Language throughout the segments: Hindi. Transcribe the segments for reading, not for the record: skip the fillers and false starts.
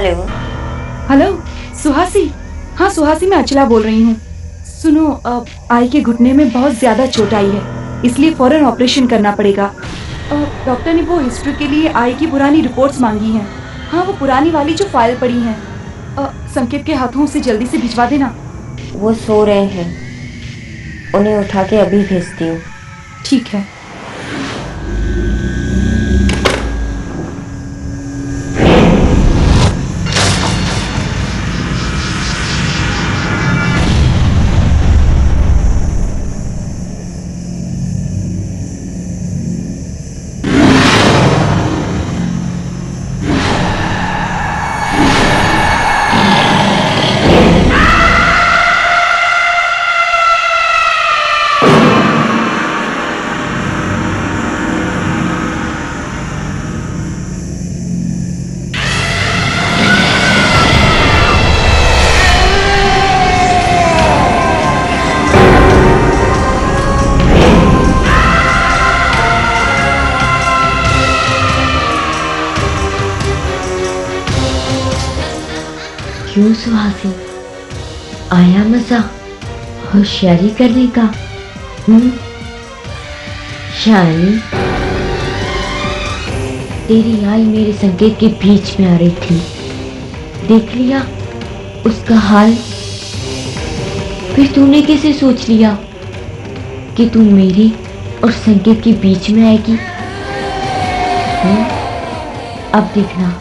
हेलो। हेलो सुहासी। हाँ सुहासी, मैं अचला बोल रही हूँ। सुनो, आई के घुटने में बहुत ज्यादा चोट आई है, इसलिए फौरन ऑपरेशन करना पड़ेगा। डॉक्टर ने वो हिस्ट्री के लिए आई की पुरानी रिपोर्ट्स मांगी हैं। हाँ, वो पुरानी वाली जो फाइल पड़ी हैं। संकेत के हाथों उसे जल्दी से भिजवा देना। वो सो रहे हैं, उन्हें उठा के अभी भेजती हूँ। ठीक है। क्यों सुहासी, आया मजा होशियारी करने का? शानी, तेरी आई मेरे संकेत के बीच में आ रही थी, देख लिया उसका हाल। फिर तूने कैसे सोच लिया कि तू मेरी और संकेत के बीच में आएगी? अब देखना,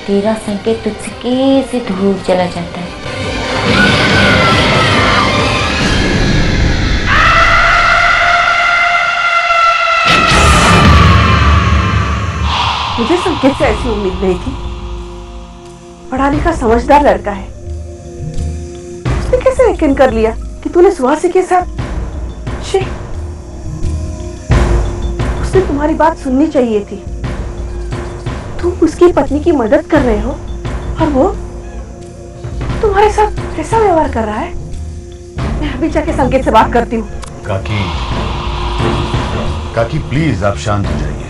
तेरा संकेत तुझसे कैसे दूर चला जाता है। मुझे संकेत से ऐसी उम्मीद नहीं थी। पढ़ा लिखा समझदार लड़का है, उसने कैसे यकीन कर लिया कि तूने सुहासी के साथ? उसने तुम्हारी बात सुननी चाहिए थी। तुम उसकी पत्नी की मदद कर रहे हो और वो तुम्हारे साथ ऐसा व्यवहार कर रहा है। मैं अभी जाके संकेत से बात करती हूँ। काकी प्लीज आप शांत हो जाइए।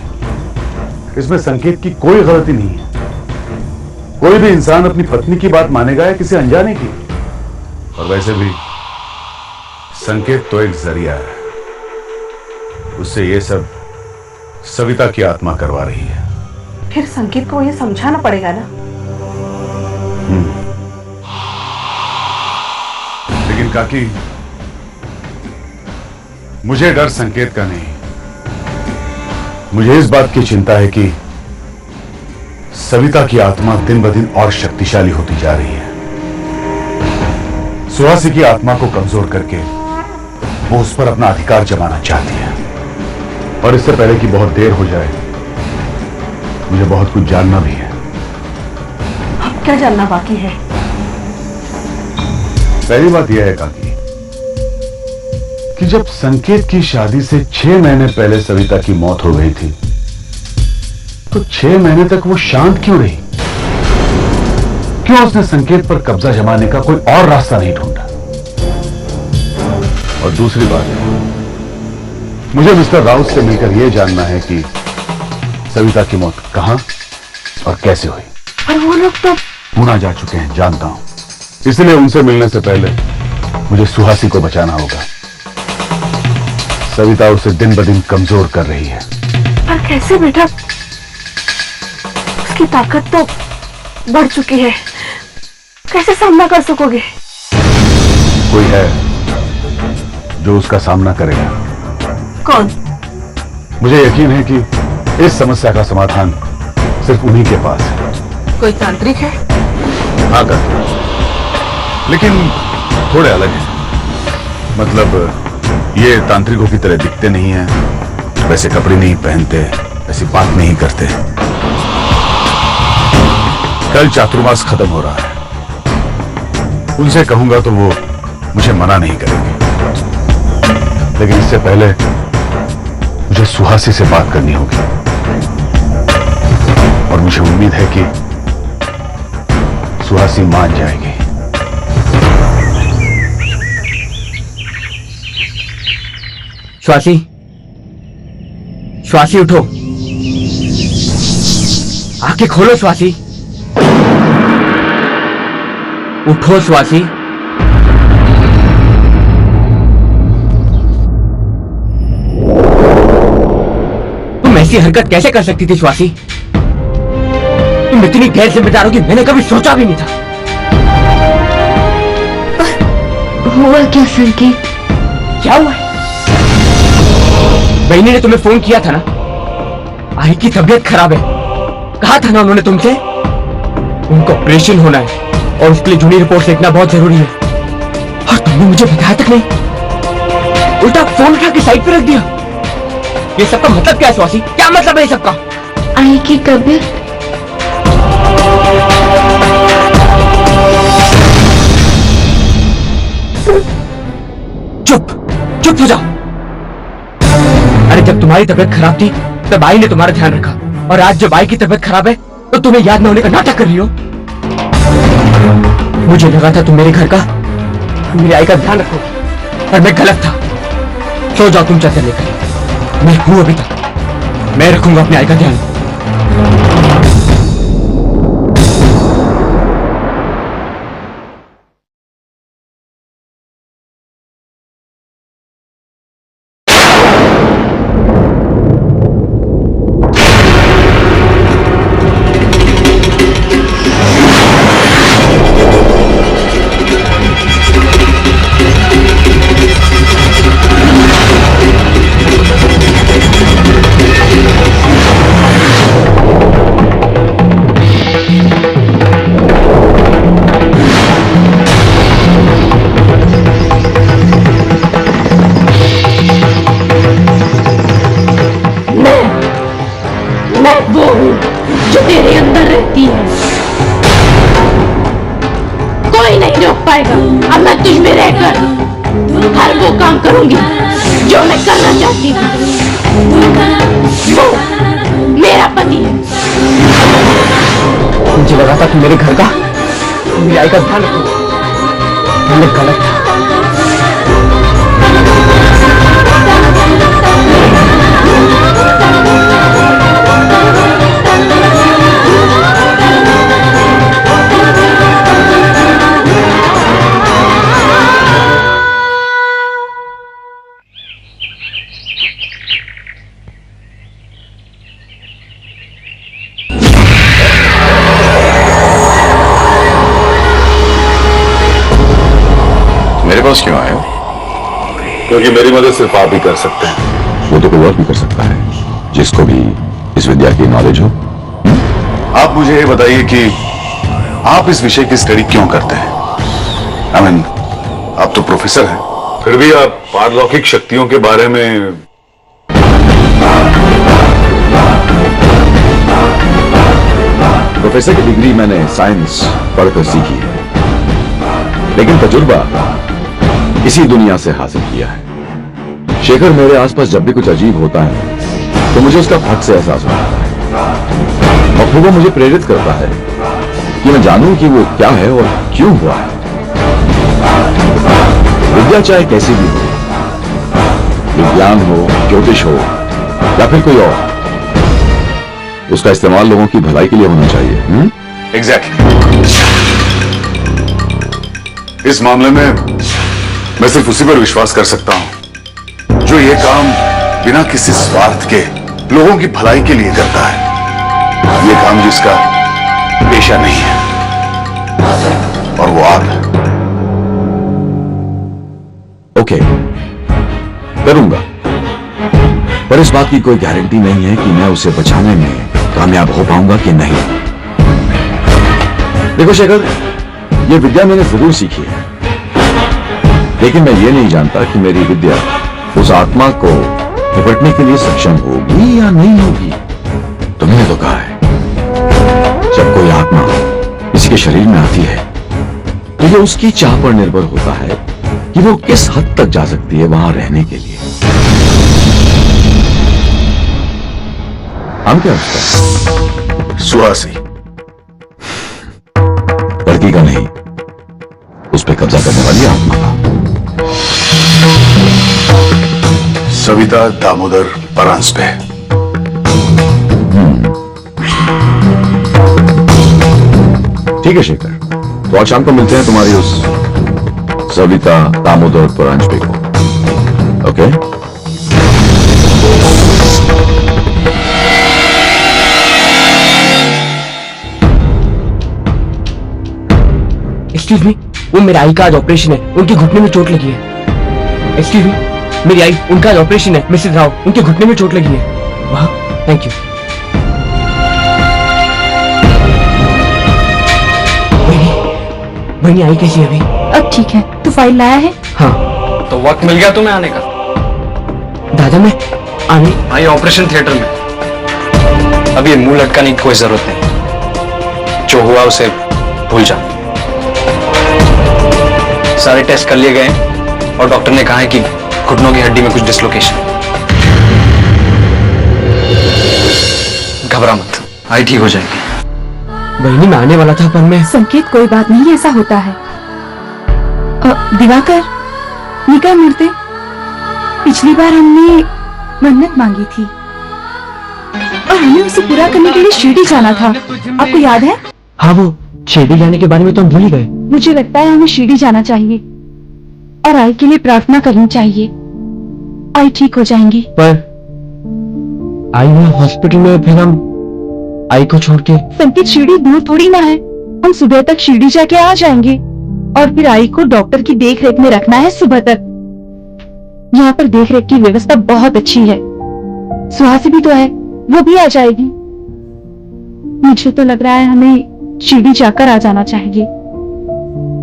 इसमें संकेत की कोई गलती नहीं है। कोई भी इंसान अपनी पत्नी की बात मानेगा या किसी अनजाने की? और वैसे भी संकेत तो एक जरिया है, उससे ये सब सविता की आत्मा करवा रही है। फिर संकेत को ये समझाना पड़ेगा ना। लेकिन काकी, मुझे डर संकेत का नहीं, मुझे इस बात की चिंता है कि सविता की आत्मा दिन ब दिन और शक्तिशाली होती जा रही है। सुहासी की आत्मा को कमजोर करके वो उस पर अपना अधिकार जमाना चाहती है, और इससे पहले कि बहुत देर हो जाए मुझे बहुत कुछ जानना भी है। अब क्या जानना बाकी है? पहली बात यह है काकी कि जब संकेत की शादी से 6 महीने पहले सविता की मौत हो गई थी, तो 6 महीने तक वो शांत क्यों रही? क्यों उसने संकेत पर कब्जा जमाने का कोई और रास्ता नहीं ढूंढा? और दूसरी बात, मुझे मिस्टर राउत से मिलकर यह जानना है कि सविता की मौत कहां और कैसे हुई। पर वो लोग तो पुणे जा चुके हैं, जानता हूं। इसलिए उनसे मिलने से पहले मुझे सुहासी को बचाना होगा। सविता उसे दिन ब दिन कमजोर कर रही है। पर कैसे बेटा? उसकी ताकत तो बढ़ चुकी है, कैसे सामना कर सकोगे? कोई है जो उसका सामना करेगा। कौन? मुझे यकीन है कि इस समस्या का समाधान सिर्फ उन्हीं के पास है। कोई तांत्रिक है? हाँ काकी, लेकिन थोड़े अलग हैं। मतलब ये तांत्रिकों की तरह दिखते नहीं हैं, वैसे कपड़े नहीं पहनते, ऐसी बात नहीं करते। कल चातुर्मास खत्म हो रहा है, उनसे कहूंगा तो वो मुझे मना नहीं करेंगे। लेकिन इससे पहले मुझे सुहासी से बात करनी होगी, और मुझे उम्मीद है कि सुहासी मान जाएगी। स्वासी, स्वासी उठो, आंखें खोलो स्वासी। उठो स्वासी। तुम ऐसी हरकत कैसे कर सकती थी स्वासी? तुम इतनी गैर जिम्मेदार हो कि मैंने कभी सोचा भी नहीं था। हुआ क्या संकेत? क्या हुआ? बहनी ने तुम्हें फोन किया था ना, आई की तबीयत खराब है। कहा था ना उन्होंने तुमसे, उनको ऑपरेशन होना है और उसके लिए जूनी रिपोर्ट देखना बहुत जरूरी है। और तुमने मुझे बताया तक नहीं, उल्टा फोन उठा के साइड पे रख दिया। ये सबका मतलब क्या है स्वासी? क्या मतलब है ये सबका? आई की तबीयत चुप चुप हो जाओ। अरे जब तुम्हारी तबीयत खराब थी तब आई ने तुम्हारा ध्यान रखा, और आज जब आई की तबीयत खराब है तो तुम्हें याद न होने का नाटक कर रही हो। मुझे लगा था तुम मेरे घर का, मेरी आई का ध्यान रखोगी, पर मैं गलत था। सो जाओ तुम चादर लेकर, मैं हूं अभी तक, मैं रखूंगा अपनी आई का ध्यान। वो हूँ जो तेरे अंदर रहती है। कोई नहीं रोक पाएगा। अब मैं तुझ में रहकर हर वो काम करूंगी जो मैं करना चाहती हूँ। वो मेरा पति है। मुझे लगा था तुम मेरे घर का, मेरी आई का ध्यान रखोगे, मैं गलत था। मेरे पास क्यों आए हो? क्योंकि मेरी मदद सिर्फ आप ही कर सकते हैं। वो तो कोई और भी कर सकता है जिसको भी इस विद्या की नॉलेज हो। आप मुझे ये बताइए कि आप इस विषय की स्टडी क्यों करते हैं? I mean, आप तो प्रोफेसर हैं, फिर भी आप पारलौकिक शक्तियों के बारे में प्रोफेसर की डिग्री मैंने साइंस पढ़कर सीखी है, लेकिन तजुर्बा इसी दुनिया से हासिल किया है। शेखर मेरे आसपास जब भी कुछ अजीब होता है तो मुझे उसका फट से एहसास होता है, और फिर वो मुझे प्रेरित करता है कि मैं जानूं कि वो क्या है और क्यों हुआ है। विद्या चाहे कैसी भी हो, विज्ञान हो, ज्योतिष हो या फिर कोई और, उसका इस्तेमाल लोगों की भलाई के लिए होना चाहिए। एग्जैक्टली। इस मामले में मैं सिर्फ उसी पर विश्वास कर सकता हूं जो ये काम बिना किसी स्वार्थ के लोगों की भलाई के लिए करता है। ये काम जिसका पेशा नहीं है, और वो आप है। ओके, करूंगा, पर इस बात की कोई गारंटी नहीं है कि मैं उसे बचाने में कामयाब हो पाऊंगा कि नहीं। देखो शेखर, ये विद्या मैंने जरूर सीखी है, लेकिन मैं ये नहीं जानता कि मेरी विद्या उस आत्मा को निपटने के लिए सक्षम होगी या नहीं होगी। तुमने तो कहा है जब कोई आत्मा किसी के शरीर में आती है तो ये उसकी चाह पर निर्भर होता है कि वो किस हद तक जा सकती है वहां रहने के लिए। हम क्या उसका? सुहासी। लड़की का नहीं, उस पर कब्जा करने वाली आत्मा का। सविता दामोदर परांजपे। ठीक है शेखर, तो आज शाम को मिलते हैं तुम्हारी उस सविता दामोदर परांजपे को। ओके? एक्सक्यूज मी, वो मेरी आई का आज ऑपरेशन है, उनके घुटने में चोट लगी है। एक्सक्यूज मी, मेरी आई, उनका आज ऑपरेशन है, मिसेस राव, उनके घुटने में चोट लगी है। वाह, थैंक यू। बहनी आई कैसी है अभी? अब ठीक है। तू फाइल लाया है? हाँ। तो वक्त मिल गया तुम्हें आने का? दादा मैं आने भाई ऑपरेशन थिएटर में अभी मुंह लटकाने की कोई जरूरत नहीं, जो हुआ उसे भूल जा। सारे टेस्ट कर लिए गए और डॉक्टर ने कहा है कि घुटनों की हड्डी में कुछ डिसलोकेशन। घबरा मत, आई ठीक हो जाएगी। बहनी मैं आने वाला था पर मैं संकेत कोई बात नहीं, ऐसा होता है। दिवाकर, निकाह मूर्ति, पिछली बार हमने मन्नत मांगी थी और हमें उसे पूरा करने के लिए शिरडी जाना था, आपको याद है? हाँ, वो शिरडी जाने के बारे में तो हम भूल ही गए। मुझे लगता है हमें शिरडी जाना चाहिए और आई के लिए प्रार्थना करनी चाहिए। आई ठीक हो जाएंगी। पर आई वहाँ हॉस्पिटल में, फिर हम आई को छोड़ के। संकेत, शिरडी दूर थोड़ी ना है, हम सुबह तक शिरडी जाके आ जाएंगे और फिर आई को डॉक्टर की देख रेख में रखना है सुबह तक। यहाँ पर देख रेख की व्यवस्था बहुत अच्छी है, सुहासी भी तो है, वो भी आ जाएगी। मुझे तो लग रहा है हमें शिरडी जाकर आ जाना चाहिए,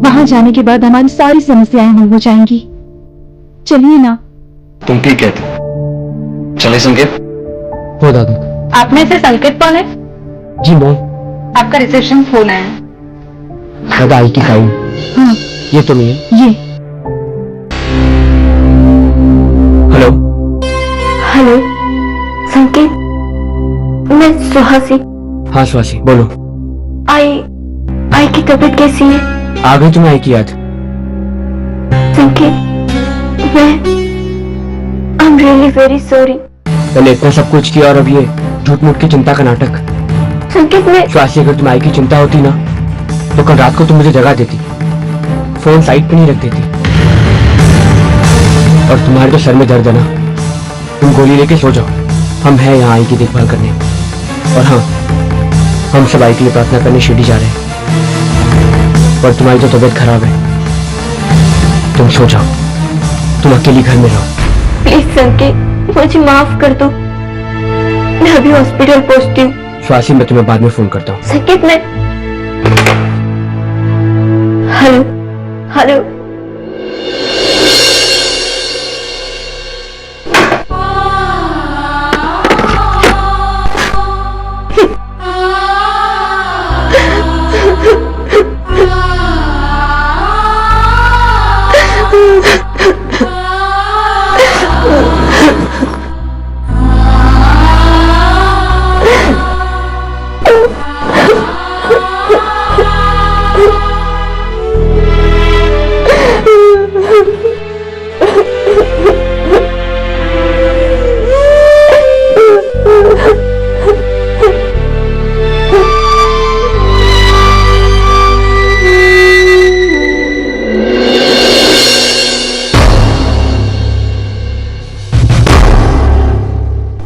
वहां जाने के बाद हमारी सारी समस्याएं हल हो जाएंगी। चलिए ना। तुम ठीक कहते, चले संकेत? हो दादा। आप में से संकेत कौन है? जी मोम। आपका रिसेप्शन फोन है। दादा आई की फाइल। हाँ, ये तो नहीं है। ये। हेलो। हेलो संकेत, मैं सुहासी। हाँ सुहासी, बोलो। आई की तबीयत कैसी है? आ गई तुम्हें आई की याद? संकेत, I am really very sorry. पहले इतना सब कुछ किया और अब ये झूठ मूठ की चिंता का नाटक। संकेत, मैं सुहासी, अगर तुम्हें आई की चिंता होती ना तो कल रात को तुम मुझे जगा देती, फोन साइड पे नहीं रख देती। और तुम्हारे तो सर में दर्द है ना, तुम गोली लेके सो जाओ, हम हैं यहाँ आई की देखभाल करने। और हाँ, हम सब आई के लिए प्रार्थना करने शिरडी जा रहे हैं। पर तुम्हारी तो तबीयत खराब है, तुम सो जाओ, तुम अकेली घर में रहो। प्लीज संकेत, मुझे माफ कर दो, मैं अभी हॉस्पिटल पहुंचती हूँ। स्वासी, मैं तुम्हें बाद में फोन करता हूँ। संकेत, मैं हेलो हेलो।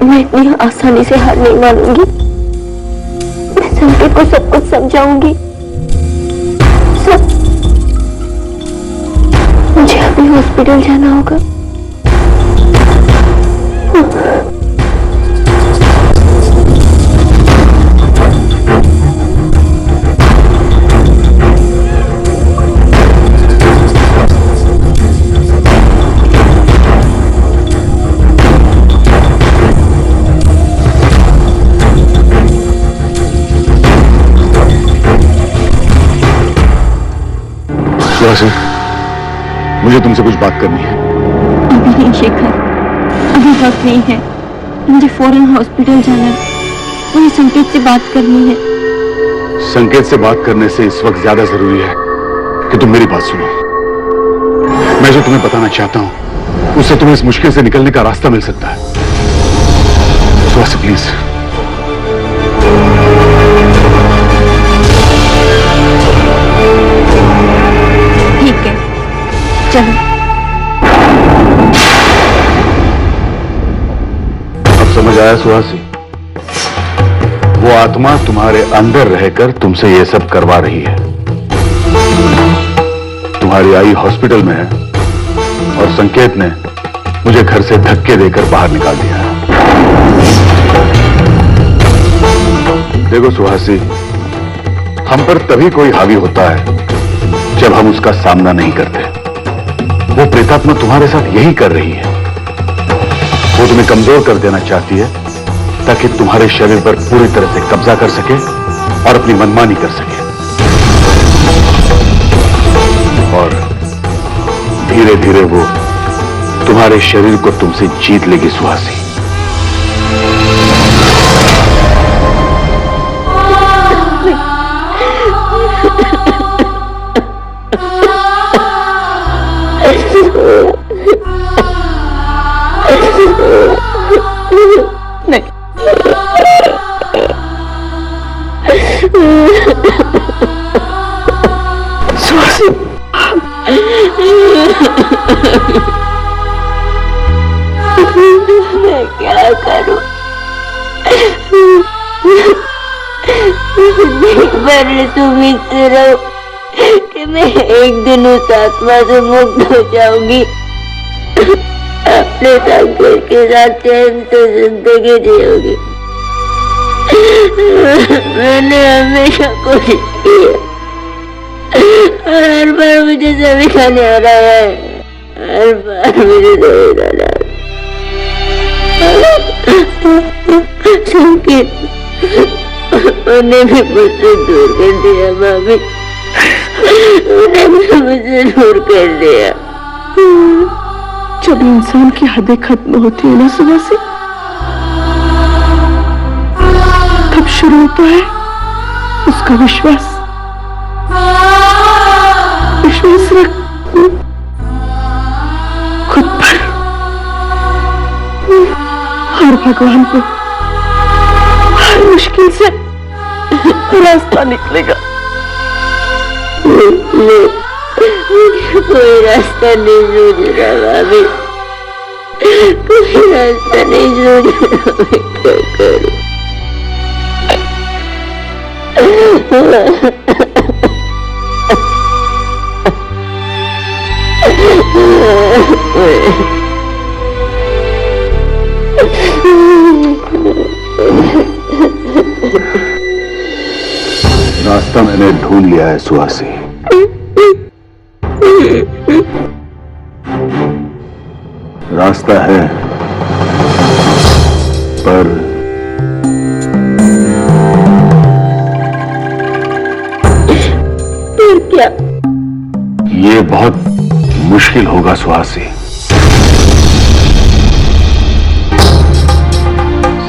मैं इतनी आसानी से हार नहीं मानूंगी, मैं संकेत को सब कुछ समझाऊंगी। सब। मुझे अभी हॉस्पिटल जाना होगा। मुझे तुमसे कुछ बात करनी है। अभी नहीं शेखर, अभी वक्त नहीं है, मुझे फौरन हॉस्पिटल जाना है, मुझे संकेत से बात करनी है। संकेत से बात करने से इस वक्त ज्यादा जरूरी है कि तुम मेरी बात सुनो। मैं जो तुम्हें बताना चाहता हूं उससे तुम्हें इस मुश्किल से निकलने का रास्ता मिल सकता है। सुहासी प्लीज। है। अब समझ आया सुहासी, वो आत्मा तुम्हारे अंदर रहकर तुमसे ये सब करवा रही है। तुम्हारी आई हॉस्पिटल में है और संकेत ने मुझे घर से धक्के देकर बाहर निकाल दिया। देखो सुहासी, हम पर तभी कोई हावी होता है जब हम उसका सामना नहीं करते। वो प्रेतात्मा तुम्हारे साथ यही कर रही है। वो तुम्हें कमजोर कर देना चाहती है ताकि तुम्हारे शरीर पर पूरी तरह से कब्जा कर सके और अपनी मनमानी कर सके। और धीरे धीरे वो तुम्हारे शरीर को तुमसे जीत लेगी सुहासी। मैं क्या करूं? पर तुम इससे रहो कि मैं एक दिन उस आत्मा से मुक्त हो जाऊंगी, अपने संकेत के साथ चैन से जिंदगी जियोगी। मैंने हमेशा कोशिश की है और हर बार मुझे सभी ने हराया है, हर बार मुझे सभी हराया। संकेत उन्हें भी मुझसे दूर कर दिया भाभी, उन्हें भी मुझसे दूर कर दिया। जब इंसान की हदें खत्म होती है ना सुहासी, तब शुरू होता है उसका विश्वास। विश्वास रख खुद पर और भगवान को। हर मुश्किल से रास्ता निकलेगा। मुझे कोई रास्ता नहीं सूझ रहा भाभी, कोई रास्ता नहीं सूझ रहा। मैं क्या करूं? रास्ता मैंने ढूंढ लिया है सुहासी। रास्ता है, पर क्या? ये बहुत मुश्किल होगा सुहासी।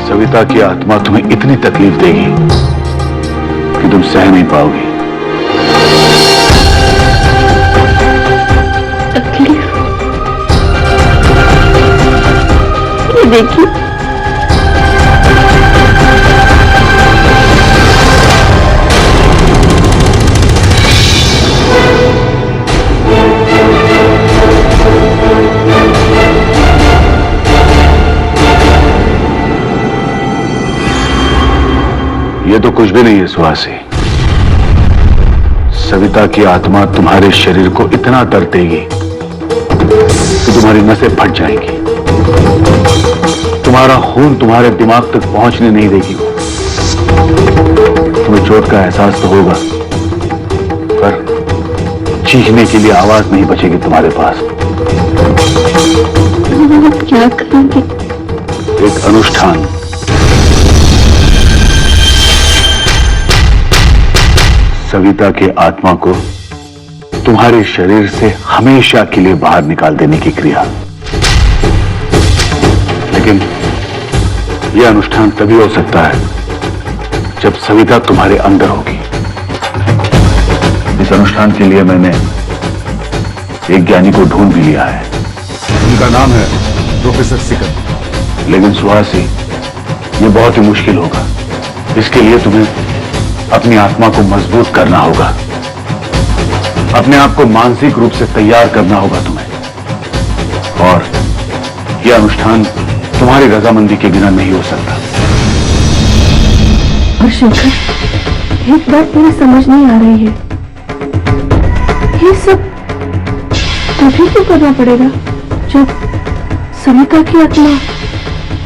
सविता की आत्मा तुम्हें इतनी तकलीफ देगी कि तुम सह नहीं पाओगी। तकलीफ? ये देखिए, ये तो कुछ भी नहीं है सुहासी। सविता की आत्मा तुम्हारे शरीर को इतना दर्द देगी कि तुम्हारी नसें फट जाएंगी, तुम्हारा खून तुम्हारे दिमाग तक पहुंचने नहीं देगी। तुम्हें चोट का एहसास तो होगा, पर चीखने के लिए आवाज नहीं बचेगी तुम्हारे पास। क्या करोगे? एक अनुष्ठान, सविता के आत्मा को तुम्हारे शरीर से हमेशा के लिए बाहर निकाल देने की क्रिया। लेकिन यह अनुष्ठान तभी हो सकता है जब सविता तुम्हारे अंदर होगी। इस अनुष्ठान के लिए मैंने एक ज्ञानी को ढूंढ भी लिया है। उनका नाम है प्रोफेसर सिकंद। लेकिन सुहासी, ये बहुत ही मुश्किल होगा। इसके लिए तुम्हें अपनी आत्मा को मजबूत करना होगा, अपने आप को मानसिक रूप से तैयार करना होगा तुम्हें। और यह अनुष्ठान तुम्हारी रजामंदी के बिना नहीं हो सकता। और शेखर, एक बात मुझे समझ नहीं आ रही है, ये सब तभी क्यों करना पड़ेगा जब सविता की आत्मा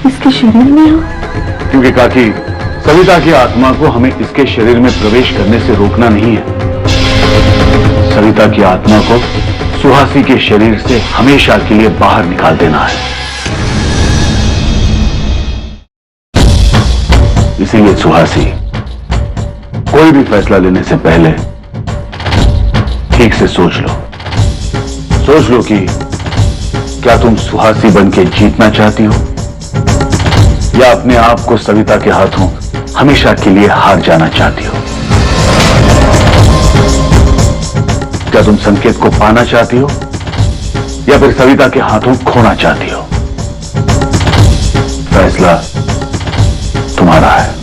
इसके शरीर में हो? क्योंकि काकी, सविता की आत्मा को हमें इसके शरीर में प्रवेश करने से रोकना नहीं है। सविता की आत्मा को सुहासी के शरीर से हमेशा के लिए बाहर निकाल देना है। इसीलिए सुहासी, कोई भी फैसला लेने से पहले ठीक से सोच लो। सोच लो कि क्या तुम सुहासी बनके जीतना चाहती हो या अपने आप को सविता के हाथों हमेशा के लिए हार जाना चाहती हो। क्या तुम संकेत को पाना चाहती हो या फिर सविता के हाथों खोना चाहती हो? फैसला तुम्हारा है।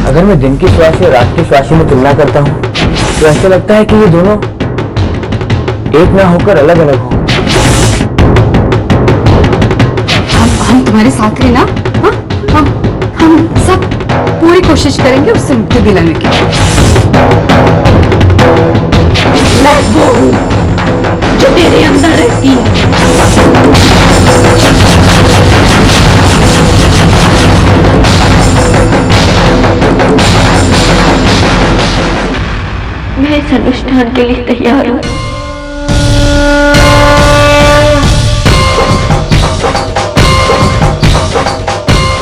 अगर मैं दिन की श्वास या रात की श्वास में तुलना करता हूँ तो ऐसा लगता है कि ये दोनों एक ना होकर अलग अलग हो। हम तुम्हारे साथ हैं ना? हाँ, हम सब पूरी कोशिश करेंगे उससे मुक्ति दिलाने की। मैं वो हूँ जो तेरे अंदर रहती है। मैं इस अनुष्ठान के लिए तैयार हूँ।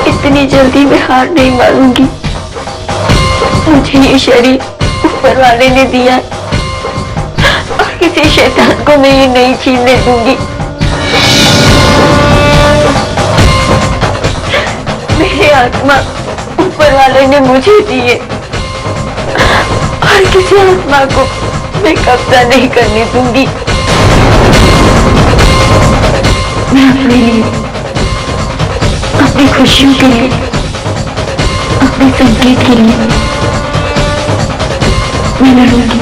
इतनी जल्दी मैं हार नहीं मानूंगी। मुझे ये शरीर ऊपर वाले ने दिया और किसी शैतान को मैं ये नहीं छीनने दूंगी। मेरी आत्मा ऊपर वाले ने मुझे दी है और किसी आत्मा को मैं कब्जा नहीं करने दूंगी। मैं अपने लिए, अपनी खुशियों के लिए, अपने संकेत के लिए मैं लड़ूंगी।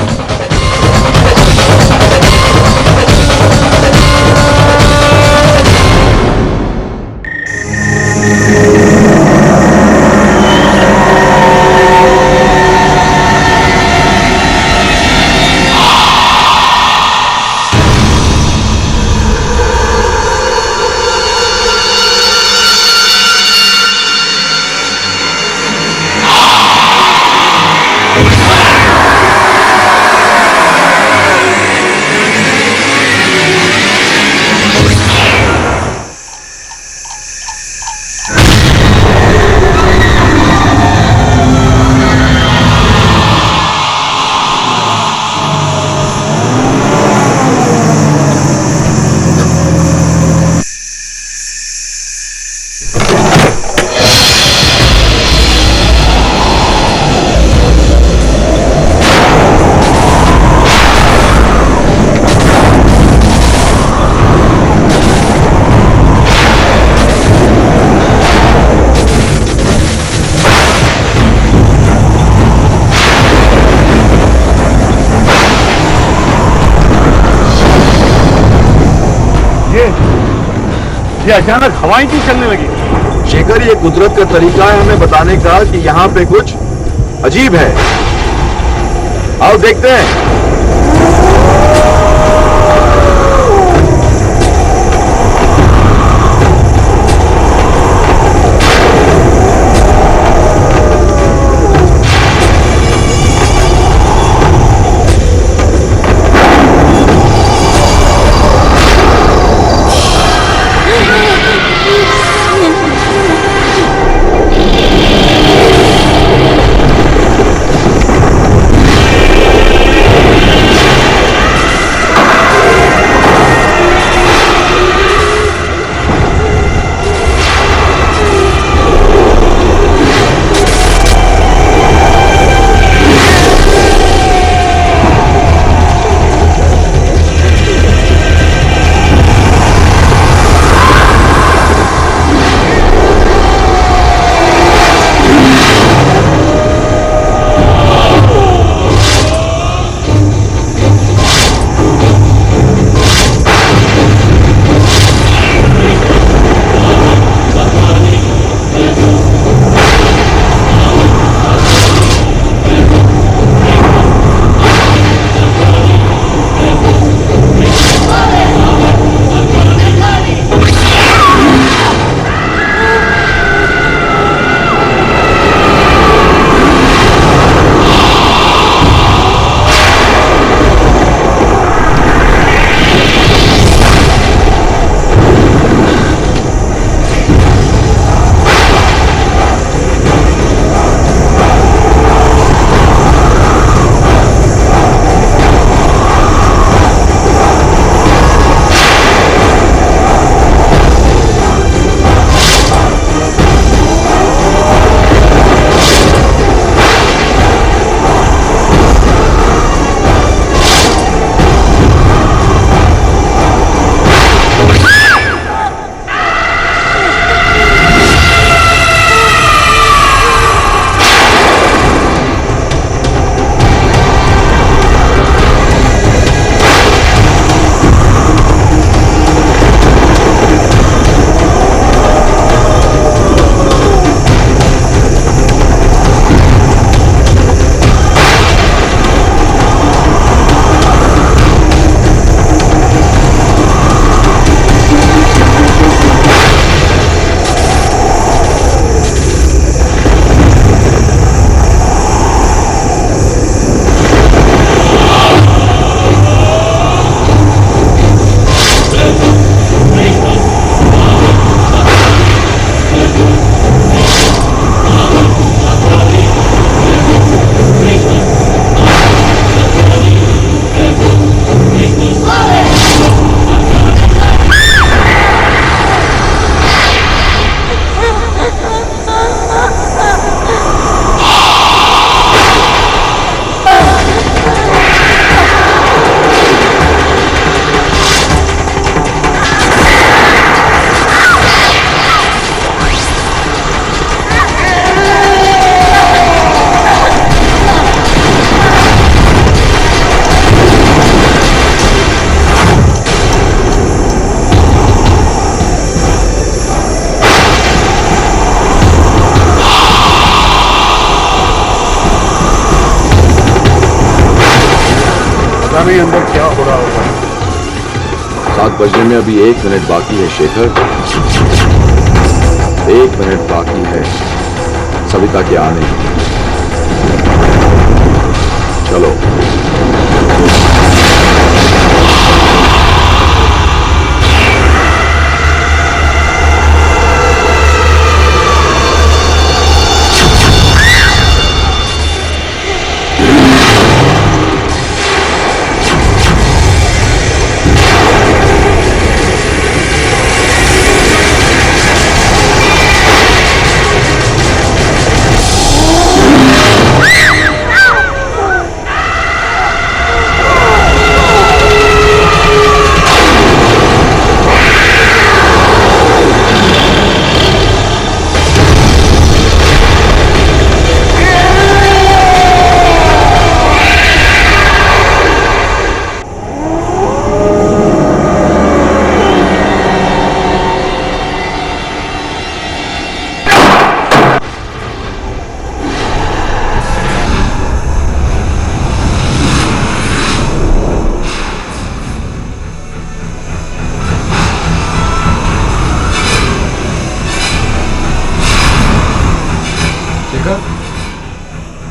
ये अचानक हवाएं क्यों चलने लगी? शेखर, ये कुदरत का तरीका है हमें बताने का कि यहाँ पे कुछ अजीब है। आओ देखते हैं। अभी अंदर क्या हो रहा होगा? 7 बजने में अभी 1 मिनट बाकी है शेखर। 1 मिनट बाकी है सविता के आने की। चलो।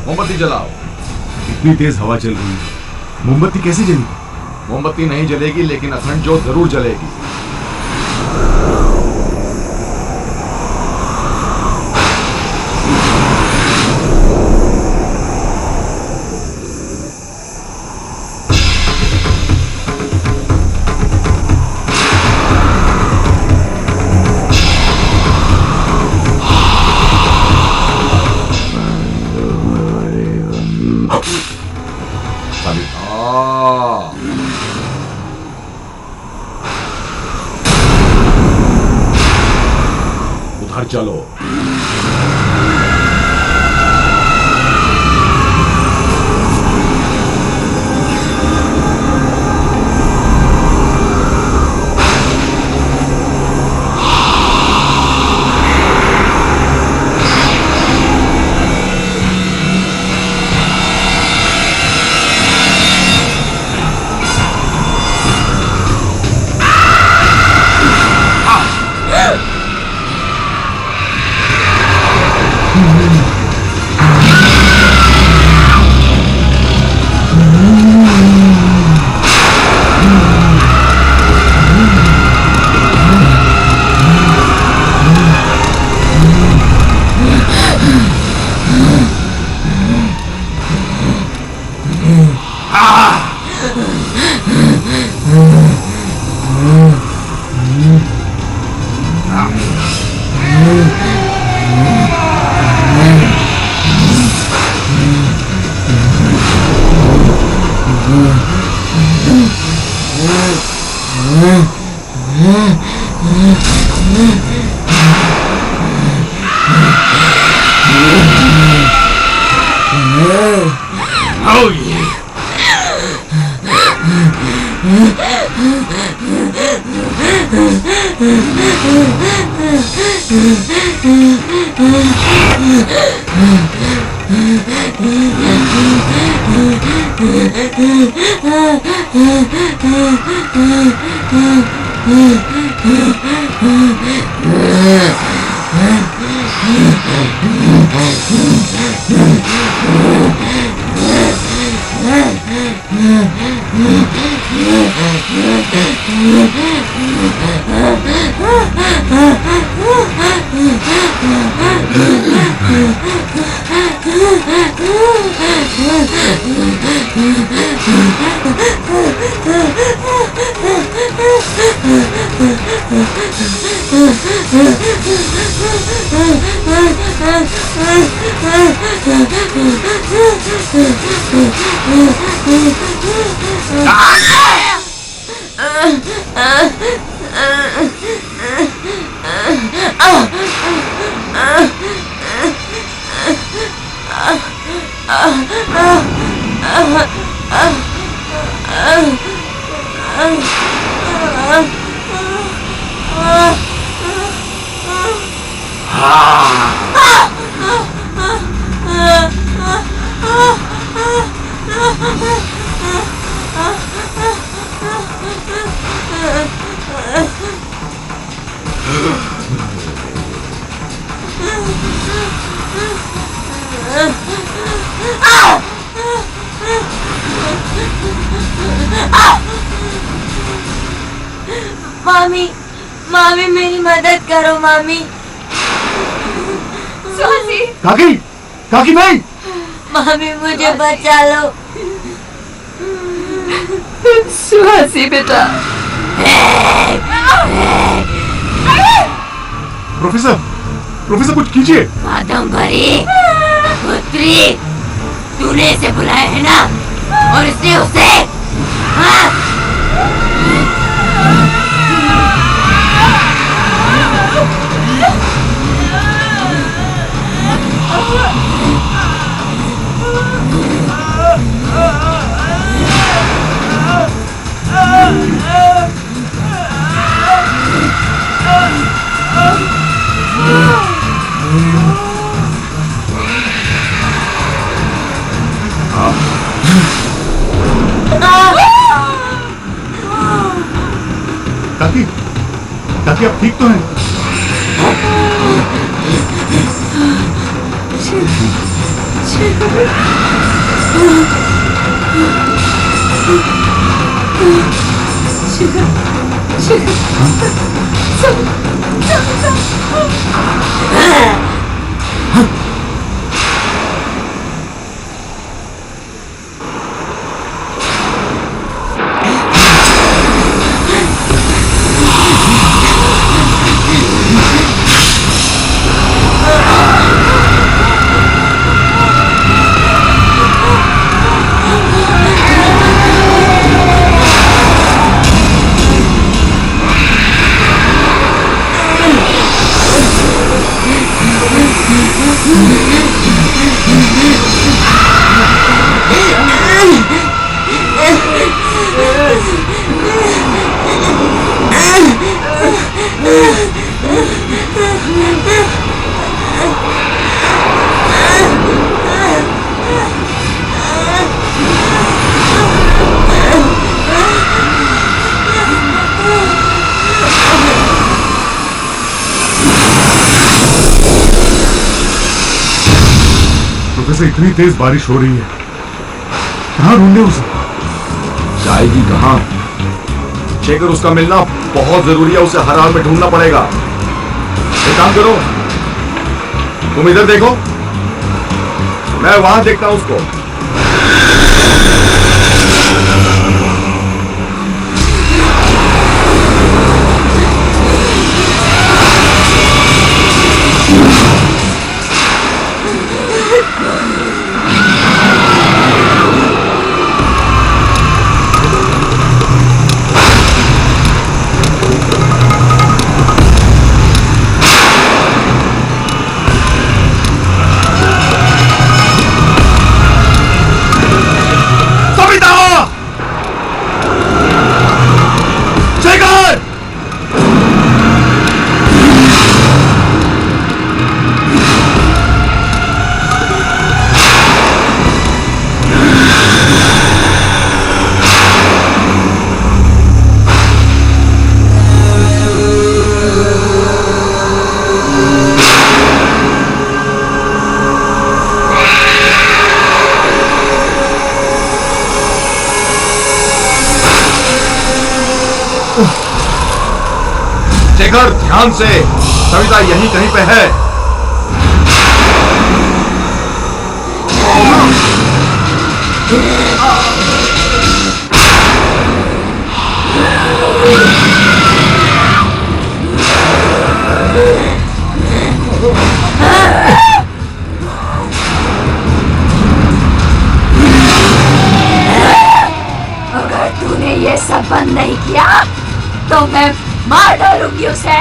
मोमबत्ती जलाओ। इतनी तेज हवा चल रही है, मोमबत्ती कैसे जलेगी? मोमबत्ती नहीं जलेगी लेकिन अखंड ज्योत जरूर जलेगी। उधर चलो। मामी, मामी मेरी मदद करो मामी। सुहासी, काकी, काकी नहीं। मामी मुझे बचा लो। सुहासी बेटा। प्रोफेसर, प्रोफेसर कुछ कीजिए। कादम्बरी, पुत्री, तूने इसे बुलाया है ना? और इसने उसे, हाँ? काकी, काकी आप ठीक तो हैं? प्रोफेसर इतनी तेज बारिश हो रही है, कहाँ ढूंढे उसे? जाएगी कहाँ? शेखर, उसका मिलना बहुत जरूरी है, उसे हर हाल में ढूंढना पड़ेगा। एक काम करो, तुम इधर देखो, मैं वहां देखता हूं उसको। शेखर, ध्यान से, सविता यहीं कहीं पे है। अगर तूने ये सब बंद नहीं किया तो मैं मार डालूंगी उसे।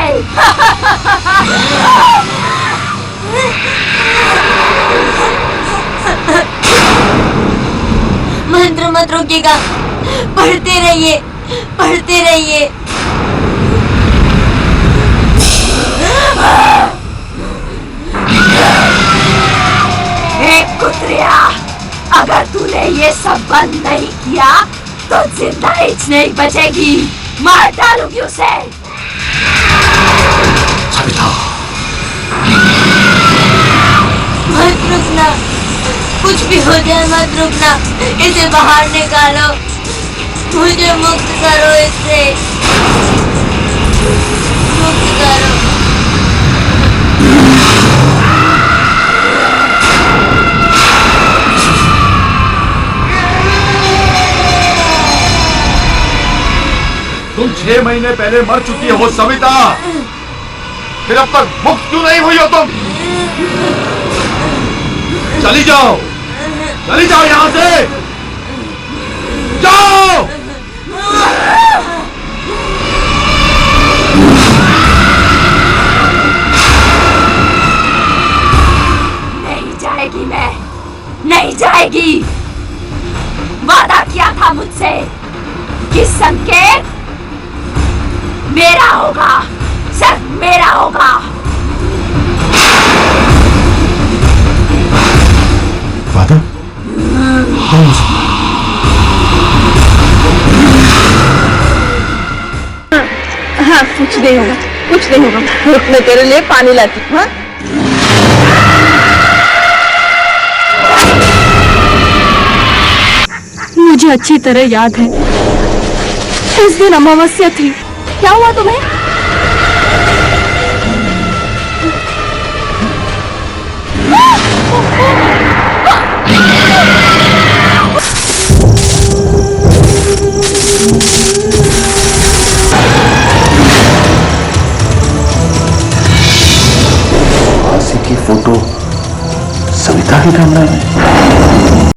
मंत्र मत रोकिएगा, पढ़ते रहिए, पढ़ते रहिए। कुत्रिया, अगर तूने ये सब बंद नहीं किया तो जिंदा हिच नहीं बचेगी, मार डालूंगी उसे। मत रुकना, कुछ भी हो जाए मत रुकना, इसे बाहर निकालो, मुझे मुक्त करो इससे, मुक्त करो। तुम 6 महीने पहले मर चुकी हो सविता, फिर अब तक मुक्त क्यों नहीं हुई हो तुम? चली जाओ, चली जाओ यहां से, जाओ। नहीं जाएगी, मैं नहीं जाएगी। वादा किया था मुझसे कि संकेत मेरा होगा, सिर्फ मेरा होगा। वादा? हाँ, कुछ नहीं होगा, कुछ नहीं होगा। रुक, मैं तेरे लिए पानी लाती हूँ। हाँ? मुझे अच्छी तरह याद है, उस दिन अमावस्या थी। क्या हुआ तुम्हें? की फोटो सविता के कमरे में।